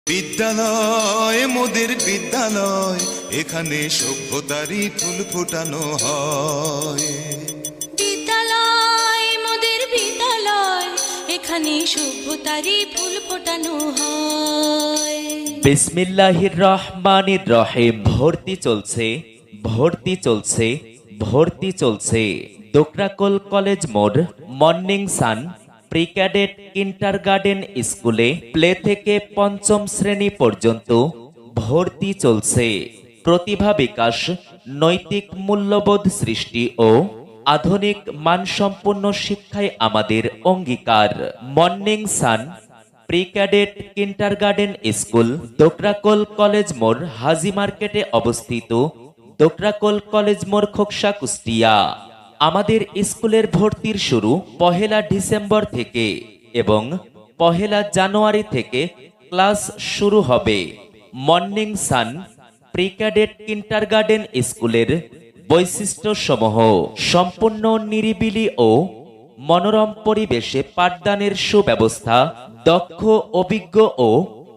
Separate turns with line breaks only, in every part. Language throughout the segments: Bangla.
বিদ্যালয় মোদের বিদ্যালয়, এখানে সভ্যতারই ফুল ফোটানো হয়।
বিদ্যালয় মোদের বিদ্যালয়, এখানে সভ্যতারই ফুল ফোটানো হয়।
বিসমিল্লাহির রহমানির রহিম। ভর্তি চলছে, ভর্তি চলছে, ভর্তি চলছে। দোকরাকোল কলেজ মোড় morning sun pre cadet kindergarten স্কুলে প্লে থেকে পঞ্চম শ্রেণী পর্যন্ত ভর্তি চলছে। প্রতিভা বিকাশ, নৈতিক মূল্যবোধ সৃষ্টি ও আধুনিক মানসম্পন্ন শিক্ষায় আমাদের অঙ্গীকার। Morning sun pre cadet kindergarten school, Dokrakol college মোড়, হাজি মার্কেটে অবস্থিত। দোকরাকোল কলেজ মোড়, খোকসা, কুষ্টিয়া। আমাদের স্কুলের ভর্তির শুরু 1 ডিসেম্বর থেকে এবং 1 জানুয়ারি থেকে ক্লাস শুরু হবে। Morning sun pre cadet kindergarten স্কুলের বৈশিষ্ট্যসমূহ: সম্পূর্ণ নিরিবিলি ও মনোরম পরিবেশে পাঠদানের সুব্যবস্থা, দক্ষ, অভিজ্ঞ ও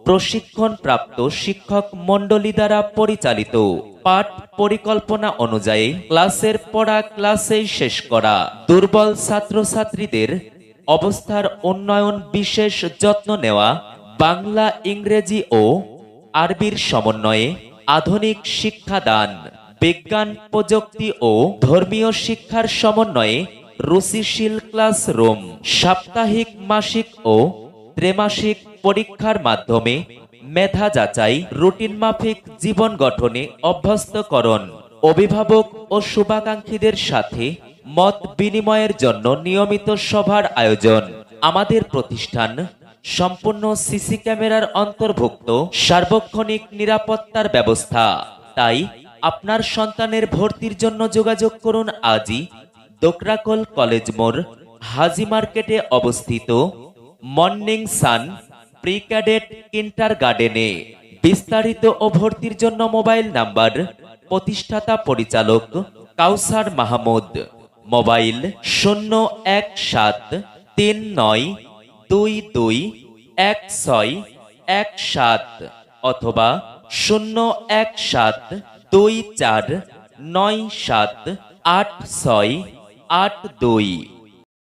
প্রশিক্ষণপ্রাপ্ত শিক্ষক মণ্ডলী দ্বারা পরিচালিত। পাঠ পরিকল্পনা অনুযায়ী ক্লাসের পড়া ক্লাসেই শেষ করা। দুর্বল ছাত্রছাত্রীদের অবস্থার উন্নয়ন বিশেষ যত্ন নেওয়া। বাংলা, ইংরেজি ও আরবির সমন্বয়ে আধুনিক শিক্ষাদান। বিজ্ঞান, প্রযুক্তি ও ধর্মীয় শিক্ষার সমন্বয়ে রুচিশীল ক্লাসরুম। সাপ্তাহিক, মাসিক ও ত্রৈমাসিক পরীক্ষার মাধ্যমে মেধা যাচাই, রুটিন মাফিক জীবন গঠনে অভ্যস্তকরণ। অভিভাবক ও শুভাকাঙ্ক্ষীদের সাথে মত বিনিময়ের জন্য নিয়মিত সভার আয়োজন। আমাদের প্রতিষ্ঠান সম্পূর্ণ সিসি ক্যামেরার অন্তর্ভুক্ত, সার্বক্ষণিক নিরাপত্তার ব্যবস্থা। তাই আপনার সন্তানের ভর্তির জন্য যোগাযোগ করুন আজই দোকরাকোল কলেজ মোড়, হাজি মার্কেটে অবস্থিত মর্নিং সান প্রি ক্যাডেট কিন্ডারগার্টেনে। বিস্তারিত ও ভর্তির জন্য মোবাইল নাম্বার: প্রতিষ্ঠাতা পরিচালক কাউসার মাহমুদ। মোবাইল 01729221617 অথবা 01724978682।